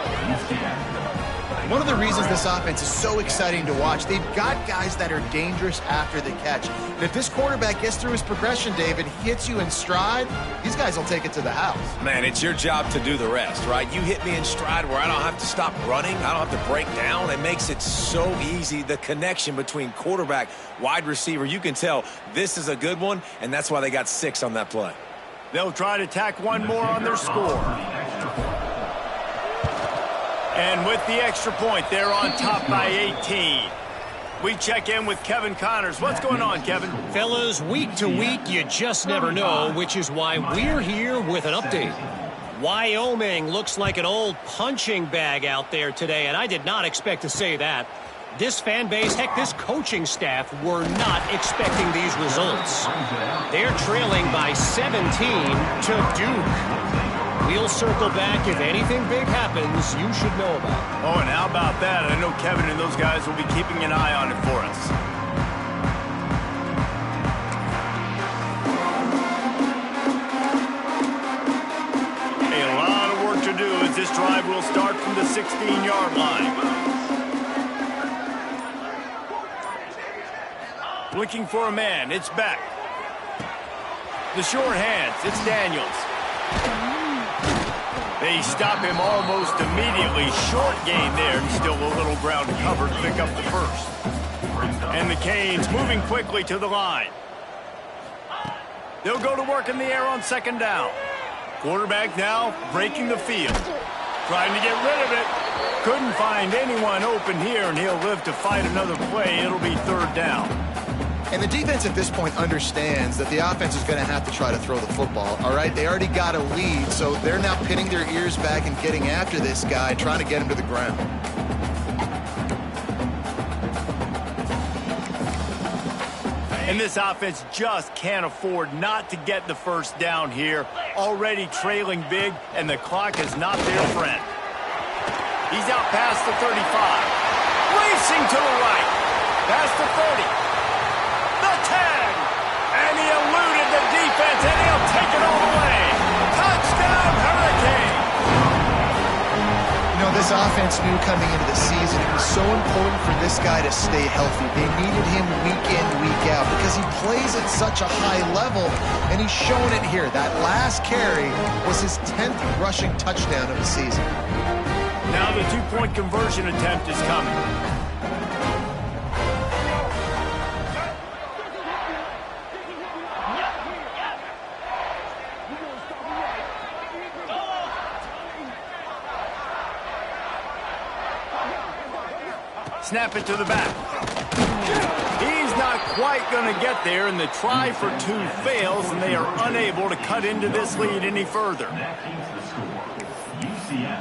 S3: One of the reasons this offense is so exciting to watch, they've got guys that are dangerous after the catch. And if this quarterback gets through his progression, David, he hits you in stride, these guys will take it to the house.
S2: Man, it's your job to do the rest, right? You hit me in stride where I don't have to stop running. I don't have to break down. It makes it so easy. The connection between quarterback, wide receiver, you can tell this is a good one, and that's why they got 6 on that play.
S1: They'll try to tack one more on their score. And with the extra point, they're on top by 18. We check in with Kevin Connors. What's going on, Kevin?
S4: Fellas, week to week, you just never know, which is why we're here with an update. Wyoming looks like an old punching bag out there today, and I did not expect to say that. This fan base, heck, this coaching staff were not expecting these results. They're trailing by 17 to Duke. We'll circle back if anything big happens you should know about.
S1: Oh, and how about that? I know Kevin and those guys will be keeping an eye on it for us. A lot of work to do as this drive will start from the 16-yard line. Looking for a man. It's back. The short hands. It's Daniels. They stop him almost immediately. Short gain there. Still a little ground covered to pick up the first. And the Canes moving quickly to the line. They'll go to work in the air on second down. Quarterback now breaking the field. Trying to get rid of it. Couldn't find anyone open here, and he'll live to fight another play. It'll be third down.
S3: And the defense at this point understands that the offense is going to have to try to throw the football, all right? They already got a lead, so they're now pinning their ears back and getting after this guy, trying to get him to the ground.
S1: And this offense just can't afford not to get the first down here. Already trailing big, and the clock is not their friend. He's out past the 35. Racing to the right. Past the 30. The 10. And he eluded the defense, and he'll take it all the way. Touchdown, Hurricane.
S3: You know, this offense knew coming into the season it was so important for this guy to stay healthy. They needed him week in, week out because he plays at such a high level, and he's showing it here. That last carry was his 10th rushing touchdown of the season.
S1: Now the two-point conversion attempt is coming. Snap it to the back. He's not quite going to get there, and the try for two fails, and they are unable to cut into this lead any further.
S5: That keeps the score. UCF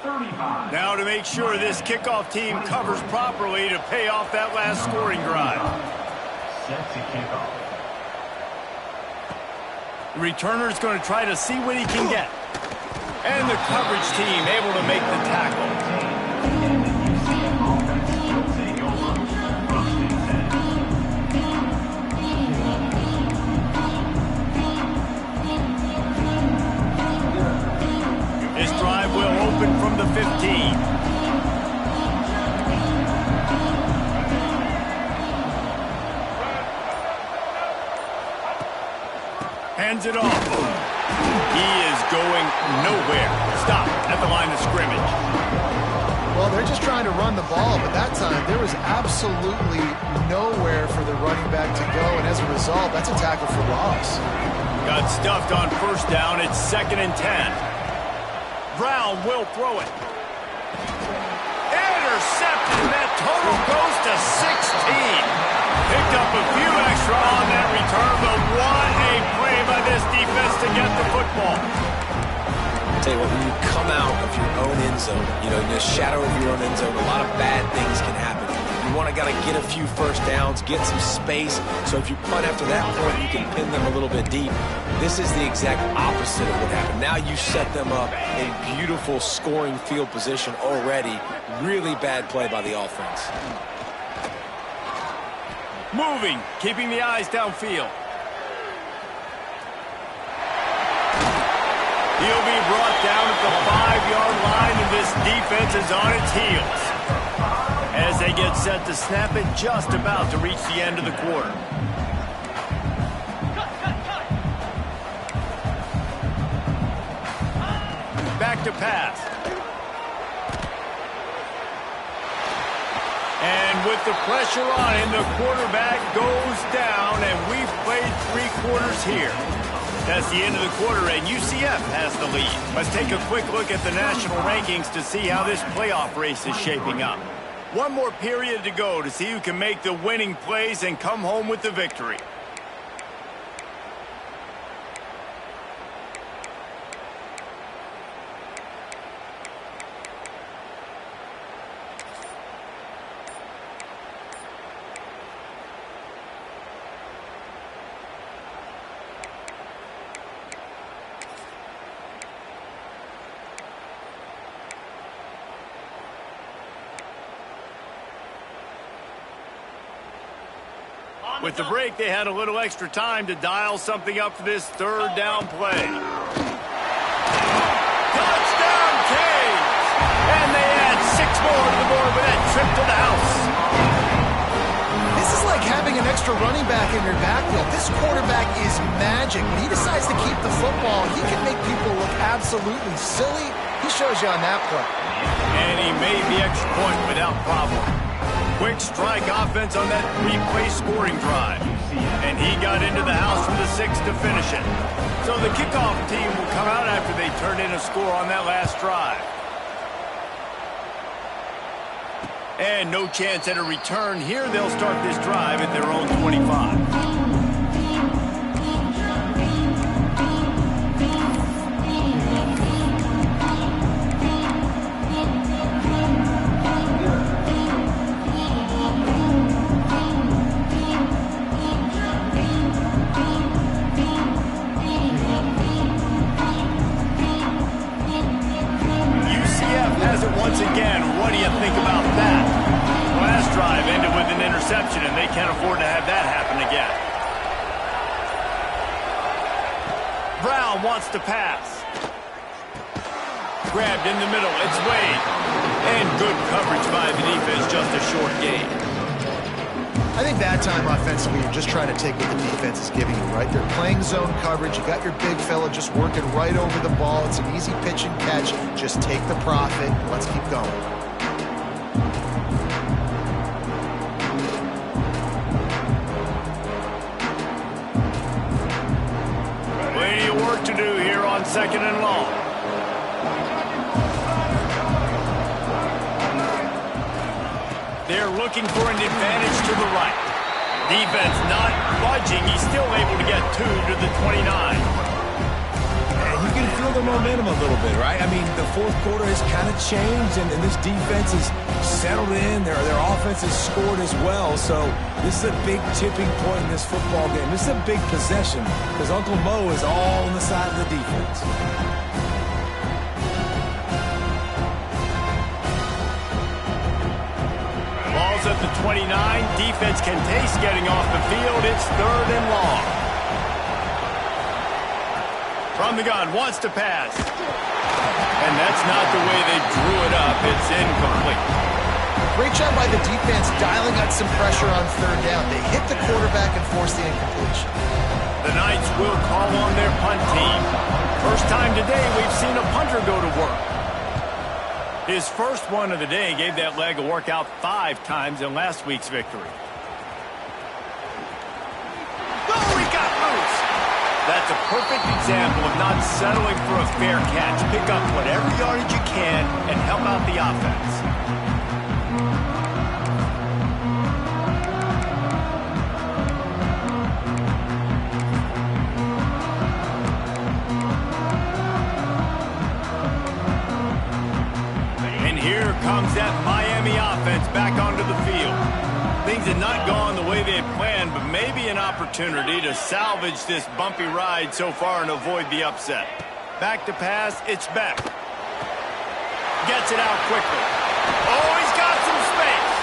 S5: 35.
S1: Now to make sure this kickoff team covers properly to pay off that last scoring drive.
S5: Set to kick off.
S1: The returner's going to try to see what he can get. And the coverage team able to make the tackle. This drive will open from the 15. Hands it off. He is going nowhere. Stop at the line of scrimmage.
S3: Well, they're just trying to run the ball, but that time there was absolutely nowhere for the running back to go, and as a result, that's a tackle for loss.
S1: Got stuffed on first down. It's 2nd and 10. Brown will throw it. Intercepted. That total goes to 16. Picked up a few extra on that return, but what a play by this defense to get the football.
S2: I'll tell you what, when you come out of your own end zone, you know, in the shadow of your own end zone, a lot of bad things can happen. You want to get a few first downs, get some space, so if you punt after that point, you can pin them a little bit deep. This is the exact opposite of what happened. Now you set them up in beautiful scoring field position already. Really bad play by the offense.
S1: Moving, keeping the eyes downfield. He'll be brought down at the 5-yard line, and this defense is on its heels. As they get set to snap it, just about to reach the end of the quarter. Back to pass. And with the pressure on him, the quarterback goes down, and we've played 3 quarters here. That's the end of the quarter, and UCF has the lead. Let's take a quick look at the national rankings to see how this playoff race is shaping up. One more period to go to see who can make the winning plays and come home with the victory. With the break, they had a little extra time to dial something up for this third down play. Touchdown, Canes! And they add 6 more to the board with that trip to the house.
S3: This is like having an extra running back in your backfield. This quarterback is magic. When he decides to keep the football, he can make people look absolutely silly. He shows you on that play.
S1: And he made the extra point without problem. Quick strike offense on that 3-play scoring drive. And he got into the house from the 6 to finish it. So the kickoff team will come out after they turn in a score on that last drive. And no chance at a return here. They'll start this drive at their own 25. Once again, what do you think about that? Last drive ended with an interception, and they can't afford to have that happen again. Brown wants to pass. Grabbed in the middle. It's Wade. And good coverage by the defense, just a short gain.
S3: I think that time offensively, you're just trying to take what the defense is giving you, right? They're playing zone coverage. You got your big fella just working right over the ball. It's an easy pitch and catch. Just take the profit. Let's keep going.
S1: Plenty of work to do here on 2nd and long. They're looking for an advantage to the right. Defense not budging. He's still able to get 2 to the 29.
S2: And you can feel the momentum a little bit, right? I mean, the fourth quarter has kind of changed, and this defense has settled in. Their offense has scored as well. So this is a big tipping point in this football game. This is a big possession because Uncle Mo is all on the side of the defense.
S1: At the 29, defense can taste getting off the field. It's 3rd and long. From the gun, wants to pass. And that's not the way they drew it up. It's incomplete.
S3: Great job by the defense dialing out some pressure on 3rd down. They hit the quarterback and forced the incompletion.
S1: The Knights will call on their punt team. First time today we've seen a punter go to work. His first one of the day gave that leg a workout 5 times in last week's victory. Oh, he got loose. That's a perfect example of not settling for a fair catch. Pick up whatever yardage you can and help out the offense. Here comes that Miami offense back onto the field. Things had not gone the way they had planned, but maybe an opportunity to salvage this bumpy ride so far and avoid the upset. Back to pass, it's Beck. Gets it out quickly. Oh, he's got some space.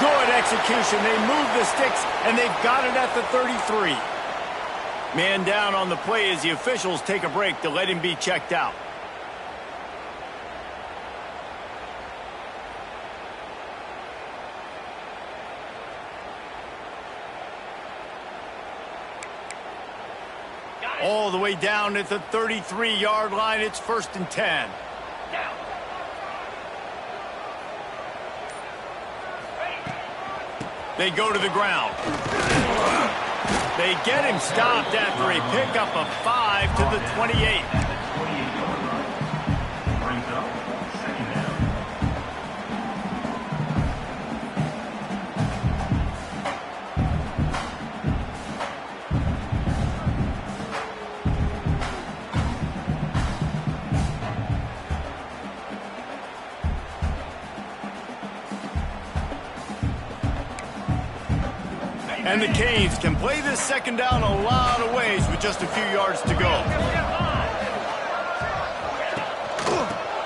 S1: Good execution. They move the sticks, and they've got it at the 33. Man down on the play as the officials take a break to let him be checked out. All the way down at the 33-yard line. It's 1st and 10. They go to the ground. They get him stopped after a pickup of 5 to the 28.
S5: Brings up 2nd down.
S1: And the Canes can play this 2nd down a lot of ways with just a few yards to go.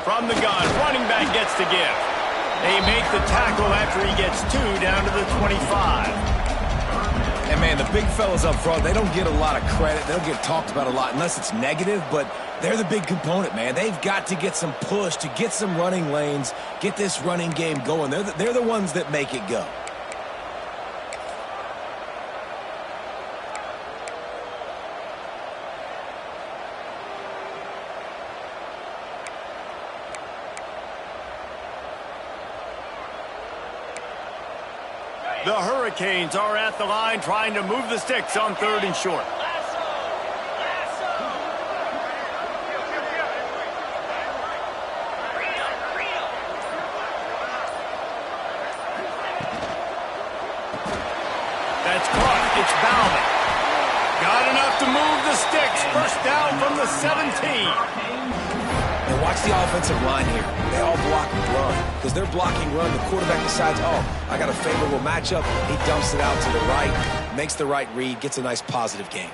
S1: From the gun, running back gets to give. They make the tackle after he gets 2 down to the 25.
S2: And, man, the big fellas up front, they don't get a lot of credit. They don't get talked about a lot unless it's negative, but they're the big component, man. They've got to get some push to get some running lanes, get this running game going. They're the ones that make it go.
S1: The Hurricanes are at the line trying to move the sticks on 3rd and short. That's caught. It's Bauman. Got enough to move the sticks. First down from the 17.
S2: And watch the offensive line here. They all block run. Because they're blocking run, the quarterback decides, oh, I got a favorable matchup. He dumps it out to the right, makes the right read, gets a nice positive gain.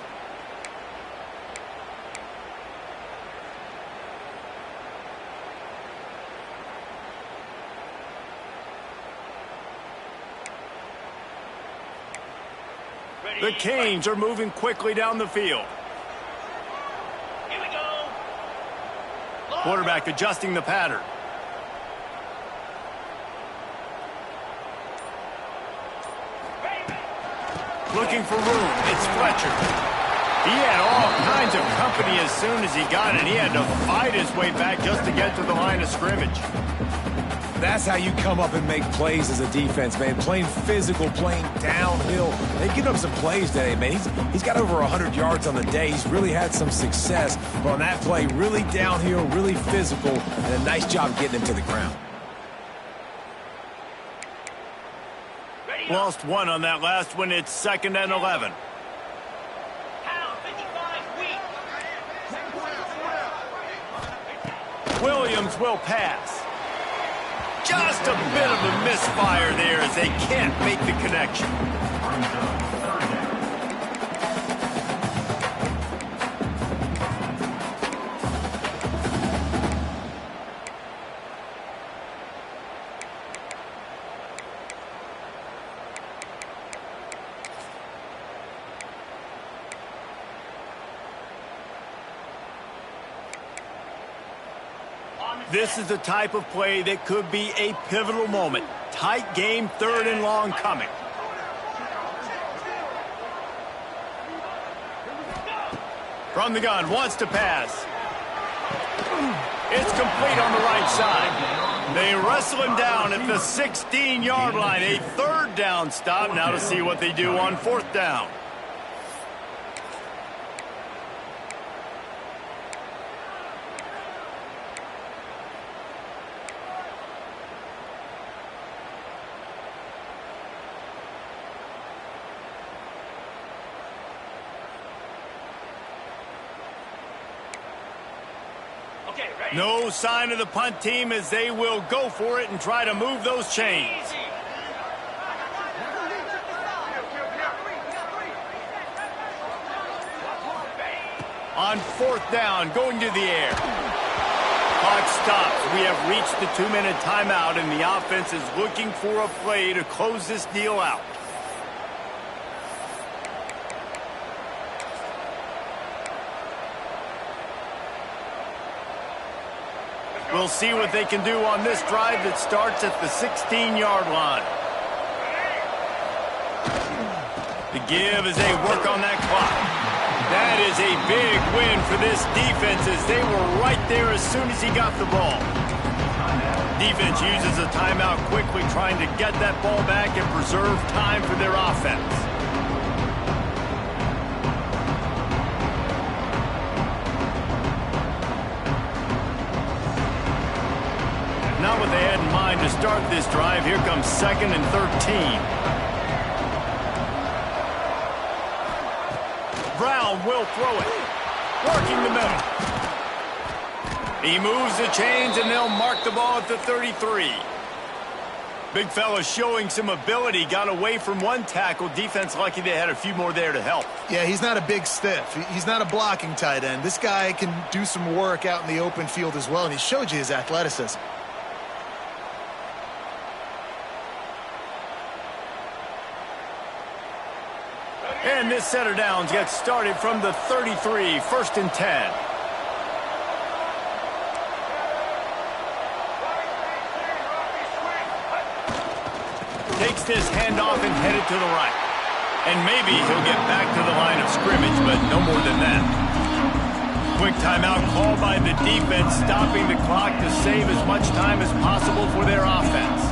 S1: The Canes are moving quickly down the field.
S4: Here we go.
S1: Quarterback adjusting the pattern. Looking for room. It's Fletcher. He had all kinds of company as soon as he got it. He had to fight his way back just to get to the line of scrimmage.
S2: That's how you come up and make plays as a defense, man. Playing physical, playing downhill. They've given up some plays today, man. He's got over 100 yards on the day. He's really had some success. But on that play, really downhill, really physical, and a nice job getting him to the ground.
S1: Lost one on that last one. It's 2nd and 11. Williams will pass. Just a bit of a misfire there as they can't make the connection. This is the type of play that could be a pivotal moment. Tight game, 3rd and long coming. From the gun, wants to pass. It's complete on the right side. They wrestle him down at the 16-yard line. A 3rd down stop. Now to see what they do on 4th down. No sign of the punt team as they will go for it and try to move those chains. On 4th down, going to the air. Clock stops. We have reached the 2-minute timeout, and the offense is looking for a play to close this deal out. We'll see what they can do on this drive that starts at the 16-yard line. The give as they work on that clock. That is a big win for this defense as they were right there as soon as he got the ball. Defense uses a timeout quickly, trying to get that ball back and preserve time for their offense. Not what they had in mind to start this drive. Here comes 2nd and 13. Brown will throw it. Working the middle. He moves the chains, and they'll mark the ball at the 33. Big fella showing some ability. Got away from one tackle. Defense lucky they had a few more there to help.
S3: Yeah, he's not a big stiff. He's not a blocking tight end. This guy can do some work out in the open field as well, and he showed you his athleticism.
S1: And this set of downs gets started from the 33, 1st and 10. Takes this handoff and headed to the right. And maybe he'll get back to the line of scrimmage, but no more than that. Quick timeout called by the defense, stopping the clock to save as much time as possible for their offense.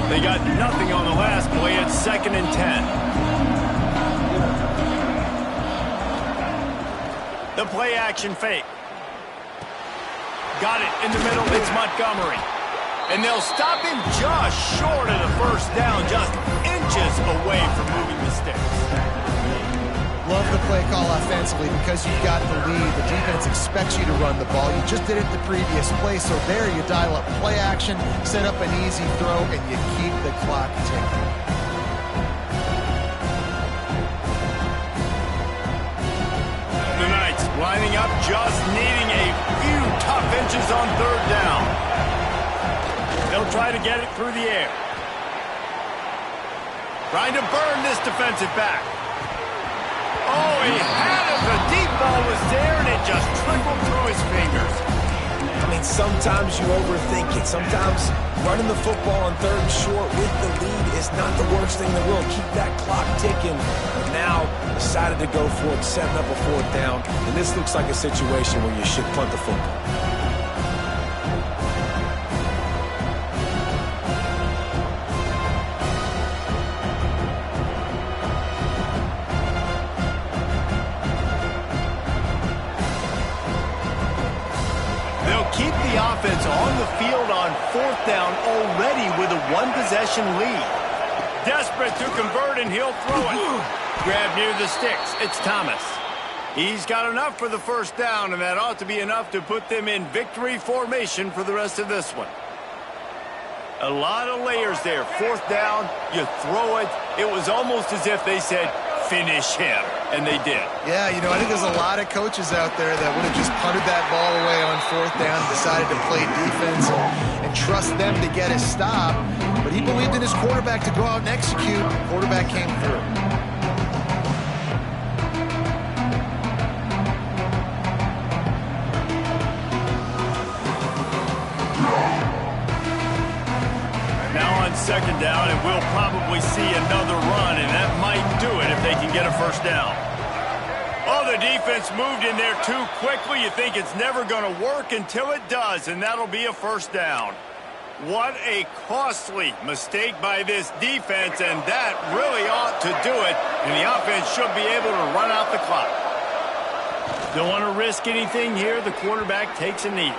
S1: They got nothing on the last play. It's 2nd and 10. The play action fake. Got it in the middle. It's Montgomery. And they'll stop him just short of the 1st down, just inches away from moving the sticks.
S3: Love the play call offensively because you've got the lead. The defense expects you to run the ball. You just did it the previous play, so there you dial up play action, set up an easy throw, and you keep the clock ticking.
S1: The Knights lining up, just needing a few tough inches on 3rd down. They'll try to get it through the air. Trying to burn this defensive back. Oh, he had it. The deep ball was there, and it just trickled through his fingers.
S2: I mean, sometimes you overthink it. Sometimes running the football on 3rd and short with the lead is not the worst thing in the world. Keep that clock ticking. But now decided to go for it, setting up a 4th down. And this looks like a situation where you should punt the football.
S1: Keep the offense on the field on 4th down already with a 1-possession lead. Desperate to convert, and he'll throw it. Grab near the sticks. It's Thomas. He's got enough for the 1st down, and that ought to be enough to put them in victory formation for the rest of this one. A lot of layers there. 4th down, you throw it. It was almost as if they said, finish him. And they did.
S3: Yeah, you know, I think there's a lot of coaches out there that would have just punted that ball away on 4th down and decided to play defense and trust them to get a stop. But he believed in his quarterback to go out and execute. The quarterback came through.
S1: Now on 2nd down, and we'll probably see another run, and that might do it if they can get a 1st down. Oh, the defense moved in there too quickly. You think it's never going to work until it does, and that'll be a 1st down. What a costly mistake by this defense, and that really ought to do it, and the offense should be able to run out the clock. Don't want to risk anything here. The quarterback takes a knee.